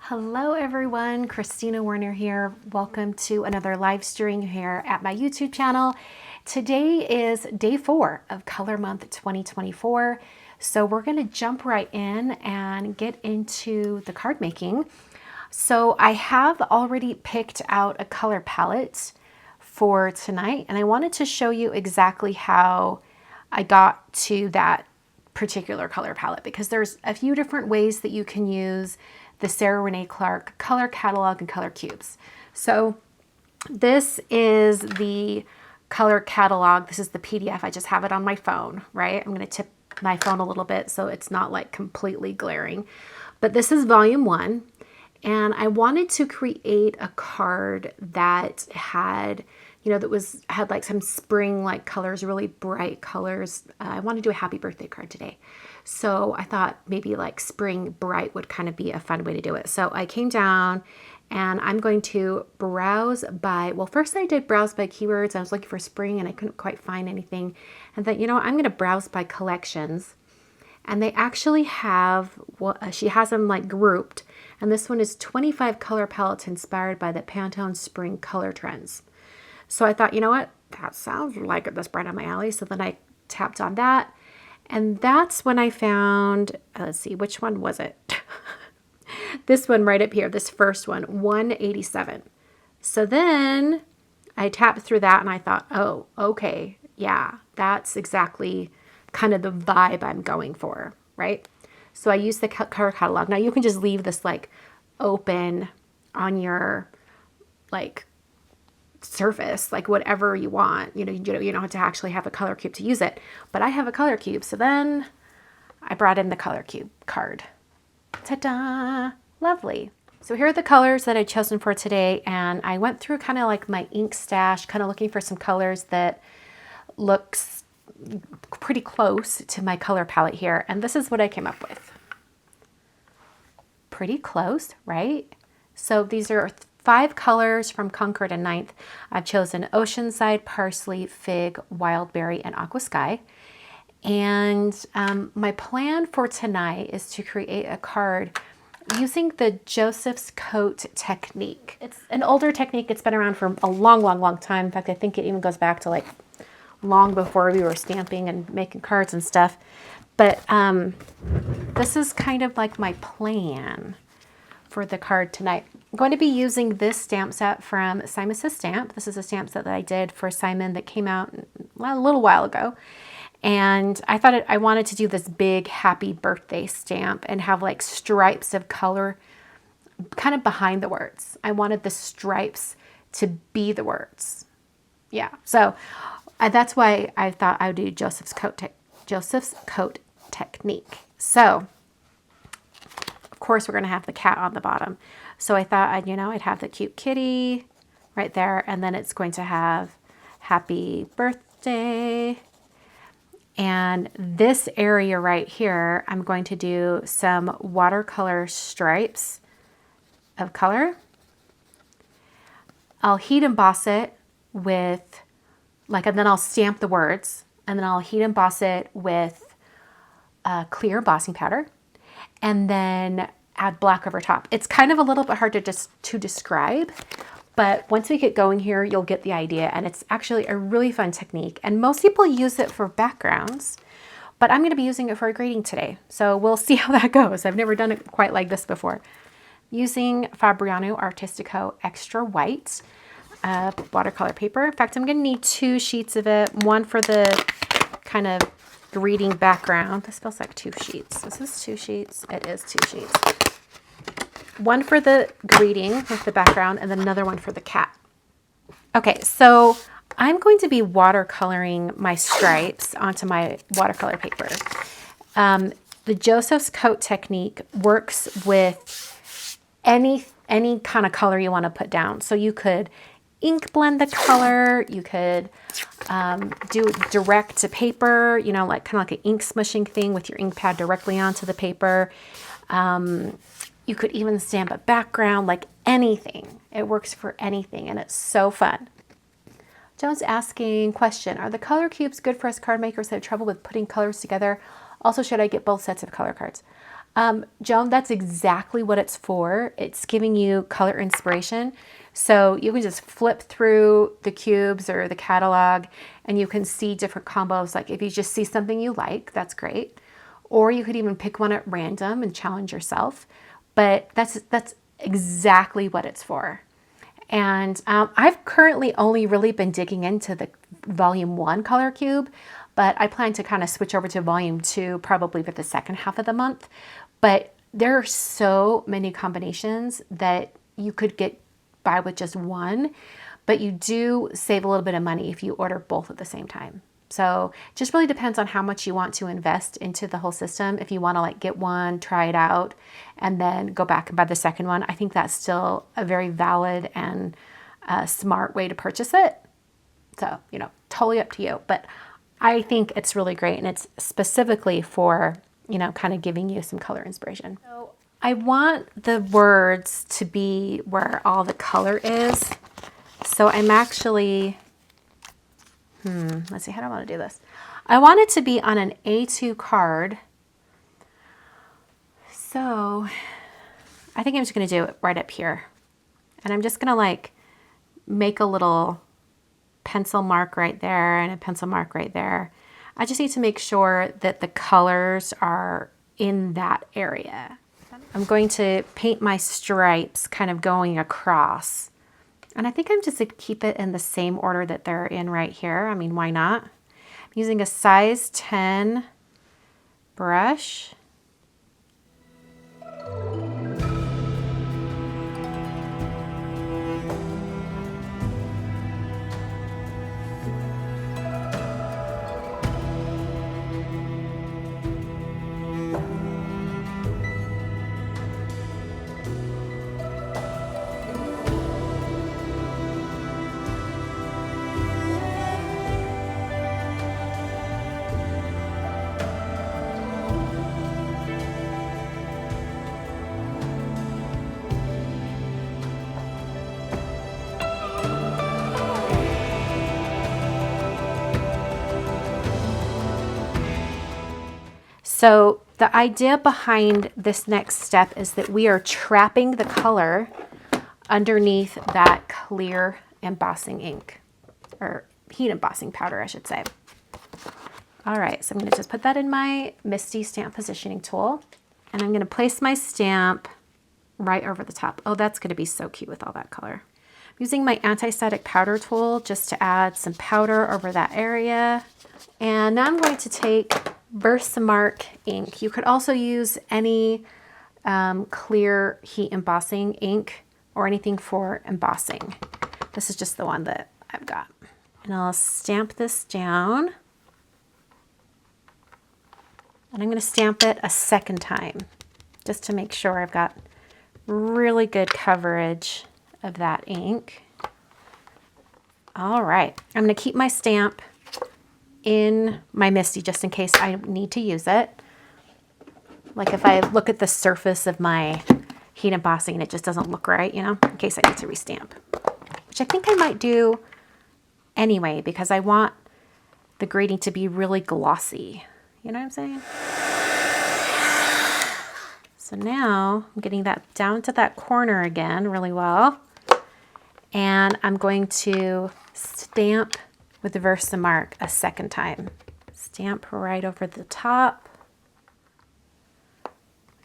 Hello everyone, Christina Werner here. Welcome to another live stream here at my YouTube channel. Today is day 4 of Color Month 2024. So we're going to jump right in and get into the card making. So I have already picked out a color palette for tonight, and I wanted to show you exactly how I got to that particular color palette, because there's a few different ways that you can use the Sarah Renae Clark color catalog and color cubes. So this is the color catalog. This is the PDF. I just have it on my phone, right? I'm going to tip my phone a little bit so it's not like completely glaring. But this is volume 1. And I wanted to create a card that had, that had like some spring like colors, really bright colors. I want to do a happy birthday card today. So I thought maybe like spring bright would kind of be a fun way to do it. So I came down and I'm going to browse by, well, first I did browse by keywords. I was looking for spring and I couldn't quite find anything. And then, I'm going to browse by collections. And they actually have, she has them like grouped. And this one is 25 color palettes inspired by the Pantone spring color trends. So I thought, you know what, that sounds like this right on my alley. So then I tapped on that. And that's when I found, let's see, which one was it? This one right up here, this first one, 187. So then I tapped through that and I thought, oh, okay, yeah, that's exactly kind of the vibe I'm going for, right? So I used the color catalog. Now you can just leave this like open on your like surface, like whatever you want. You don't have to actually have a color cube to use it. But I have a color cube, so then I brought in the color cube card. Ta-da! Lovely. So here are the colors that I've chosen for today, and I went through kind of like my ink stash, kind of looking for some colors that looks pretty close to my color palette here, and this is what I came up with. Pretty close, right? So these are 5 colors from Concord and Ninth. I've chosen Oceanside, Parsley, Fig, Wildberry, and Aqua Sky. And my plan for tonight is to create a card using the Joseph's Coat technique. It's an older technique. It's been around for a long, long, long time. In fact, I think it even goes back to like long before we were stamping and making cards and stuff. But this is kind of like my plan for the card tonight. I'm going to be using this stamp set from Simon Says Stamp. This is a stamp set that I did for Simon that came out a little while ago. And I thought I wanted to do this big happy birthday stamp and have like stripes of color kind of behind the words. I wanted the stripes to be the words. Yeah, so that's why I thought I would do Joseph's Coat technique. So, of course, we're going to have the cat on the bottom. So I thought I'd have the cute kitty right there, and then it's going to have happy birthday. And this area right here, I'm going to do some watercolor stripes of color. I'll heat emboss it with and then I'll stamp the words, and then I'll heat emboss it with clear embossing powder, and then add black over top. It's kind of a little bit hard to describe, but once we get going here, you'll get the idea, and it's actually a really fun technique, and most people use it for backgrounds, but I'm going to be using it for a grading today, so we'll see how that goes. I've never done it quite like this before. Using Fabriano Artistico Extra White watercolor paper. In fact, I'm going to need 2 sheets of it, one for the kind of greeting background. This feels like 2 sheets. Is this 2 sheets? It is 2 sheets. One for the greeting with the background, and then another one for the cat. Okay, so I'm going to be watercoloring my stripes onto my watercolor paper. The Joseph's Coat technique works with any kind of color you want to put down. So you could ink blend the color, you could do direct to paper, like kind of like an ink smushing thing with your ink pad directly onto the paper. You could even stamp a background, like anything. It works for anything, and it's so fun. Joan's asking, question, are the color cubes good for us card makers that have trouble with putting colors together? Also, should I get both sets of color cards? Joan, that's exactly what it's for. It's giving you color inspiration. So you can just flip through the cubes or the catalog and you can see different combos. Like if you just see something you like, that's great. Or you could even pick one at random and challenge yourself. But that's exactly what it's for. And I've currently only really been digging into the volume 1 color cube, but I plan to kind of switch over to volume 2 probably for the second half of the month. But there are so many combinations that you could get by with just one, but you do save a little bit of money if you order both at the same time. So it just really depends on how much you want to invest into the whole system. If you want to like get one, try it out, and then go back and buy the second one, I think that's still a very valid and smart way to purchase it. So, you know, totally up to you. But I think it's really great, and it's specifically for, you know, kind of giving you some color inspiration. So I want the words to be where all the color is. So I'm actually, let's see, how do I want to do this? I want it to be on an A2 card. So I think I'm just going to do it right up here. And I'm just going to like make a little pencil mark right there and a pencil mark right there. I just need to make sure that the colors are in that area. I'm going to paint my stripes kind of going across. And I think I'm just going to keep it in the same order that they're in right here. I mean, why not? I'm using a size 10 brush. So the idea behind this next step is that we are trapping the color underneath that clear embossing ink, or heat embossing powder, I should say. All right, so I'm going to just put that in my MISTI stamp positioning tool, and I'm going to place my stamp right over the top. Oh, that's going to be so cute with all that color. I'm using my anti-static powder tool just to add some powder over that area. And now I'm going to take Versamark ink. You could also use any clear heat embossing ink or anything for embossing. This is just the one that I've got. And I'll stamp this down. And I'm going to stamp it a second time just to make sure I've got really good coverage of that ink. All right, I'm going to keep my stamp in my MISTI just in case I need to use it. Like if I look at the surface of my heat embossing and it just doesn't look right, you know, in case I need to restamp, which I think I might do anyway because I want the grading to be really glossy. You know what I'm saying? So now I'm getting that down to that corner again really well. And I'm going to stamp with the Versamark a second time. Stamp right over the top.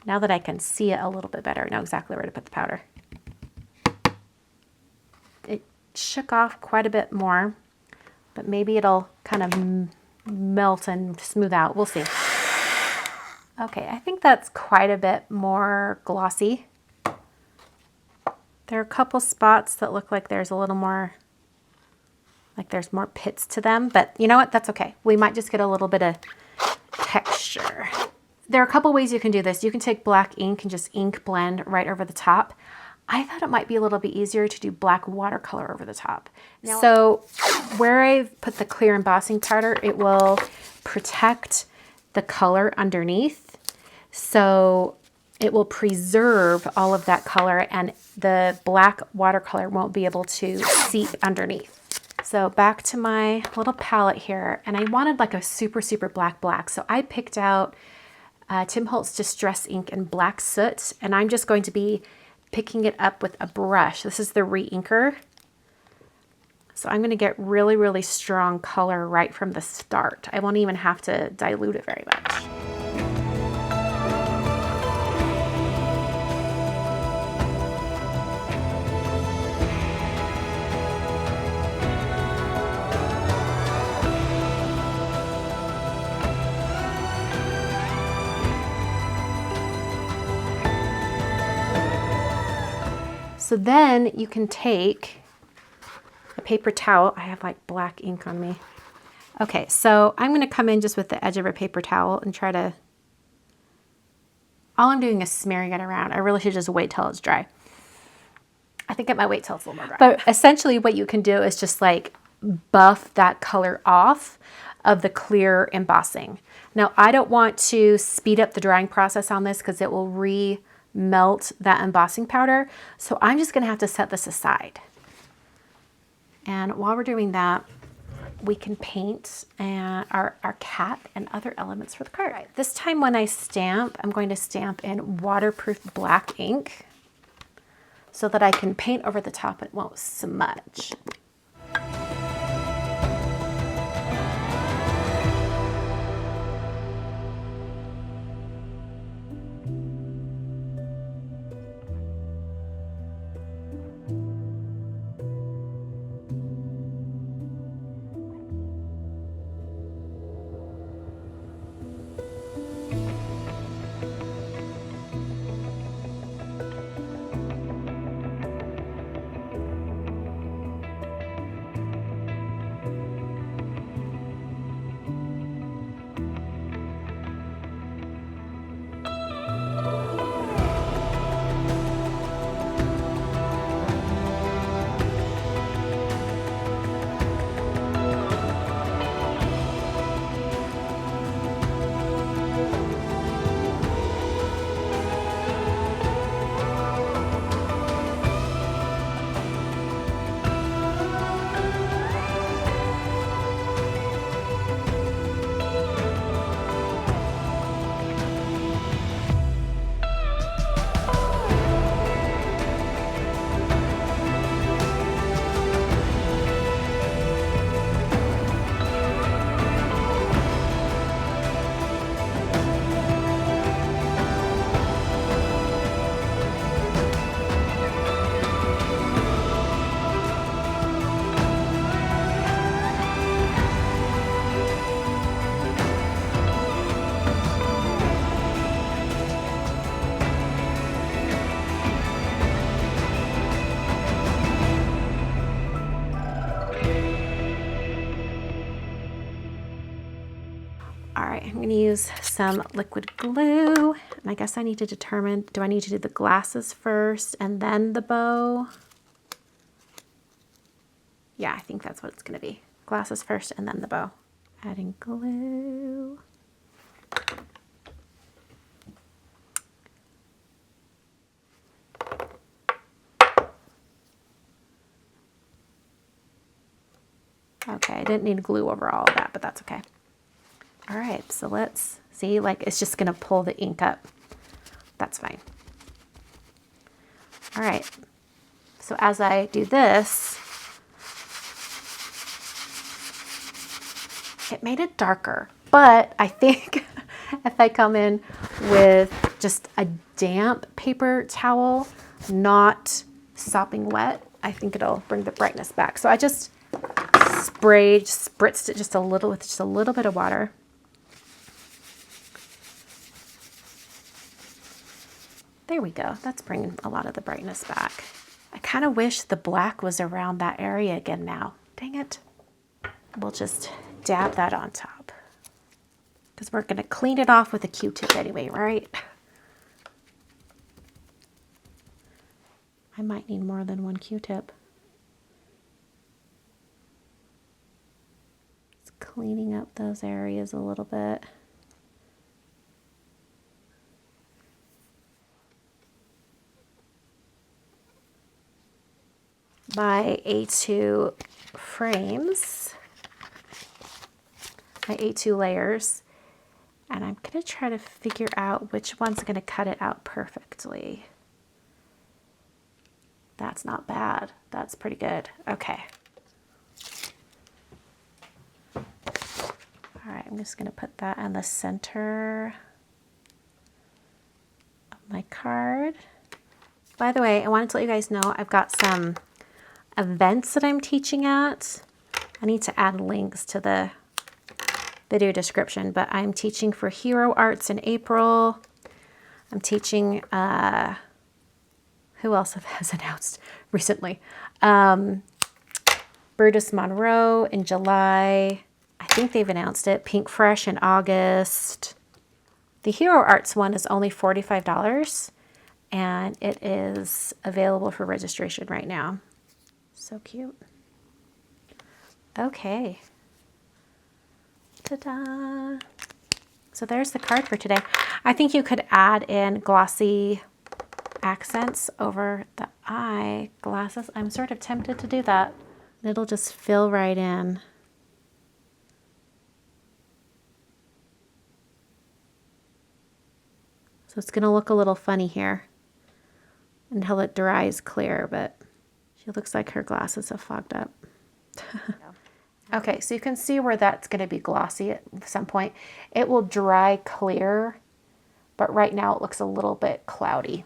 Now that I can see it a little bit better, I know exactly where to put the powder. It shook off quite a bit more, but maybe it'll kind of melt and smooth out. We'll see. Okay, I think that's quite a bit more glossy. There are a couple spots that look like there's a little more, like there's more pits to them, but you know what? That's okay. We might just get a little bit of texture. There are a couple ways you can do this. You can take black ink and just ink blend right over the top. I thought it might be a little bit easier to do black watercolor over the top. Now, so where I've put the clear embossing powder, it will protect the color underneath. So it will preserve all of that color and the black watercolor won't be able to seep underneath. So back to my little palette here, and I wanted like a super, super black. So I picked out Tim Holtz Distress Ink in Black Soot, and I'm just going to be picking it up with a brush. This is the re-inker. So I'm going to get really, really strong color right from the start. I won't even have to dilute it very much. So then you can take a paper towel. I have like black ink on me. Okay, so I'm going to come in just with the edge of a paper towel and try to, all I'm doing is smearing it around. I really should just wait till it's dry. I think I might wait till it's a little more dry. But essentially what you can do is just like buff that color off of the clear embossing. Now I don't want to speed up the drying process on this because it will melt that embossing powder. So I'm just gonna have to set this aside. And while we're doing that, we can paint our cat and other elements for the card. Right. This time when I stamp, I'm going to stamp in waterproof black ink so that I can paint over the top and it won't smudge. All right, I'm going to use some liquid glue, and I guess I need to determine, do I need to do the glasses first and then the bow? Yeah, I think that's what it's going to be. Glasses first and then the bow. Adding glue. Okay, I didn't need glue over all of that, but that's okay. All right, so let's see, like it's just gonna pull the ink up. That's fine. All right, so as I do this, it made it darker, but I think if I come in with just a damp paper towel, not sopping wet, I think it'll bring the brightness back. So I just spritzed it just a little with just a little bit of water. There we go. That's bringing a lot of the brightness back. I kind of wish the black was around that area again now. Dang it. We'll just dab that on top because we're going to clean it off with a Q-tip anyway, right? I might need more than one Q-tip. Just cleaning up those areas a little bit. My A2 frames, my A2 layers, And I'm going to try to figure out which one's going to cut it out perfectly. That's not bad. That's pretty good. Okay. All right, I'm just going to put that in the center of my card. By the way, I wanted to let you guys know I've got some events that I'm teaching at. I need to add links to the video description, but I'm teaching for Hero Arts in April. I'm teaching, who else has announced recently? Brutus Monroe in July. I think they've announced it. Pink Fresh in August. The Hero Arts one is only $45 and it is available for registration right now. So cute. Okay. Ta-da! So there's the card for today. I think you could add in glossy accents over the eyeglasses. I'm sort of tempted to do that. It'll just fill right in. So it's going to look a little funny here until it dries clear, but she looks like her glasses have fogged up. Okay, so you can see where that's going to be glossy at some point. It will dry clear, but right now it looks a little bit cloudy.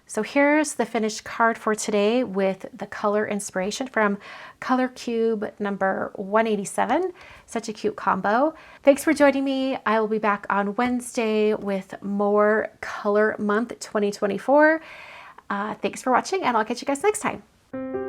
So here's the finished card for today with the color inspiration from Color Cube number 187. Such a cute combo. Thanks for joining me. I will be back on Wednesday with more Color Month 2024. Thanks for watching, and I'll catch you guys next time.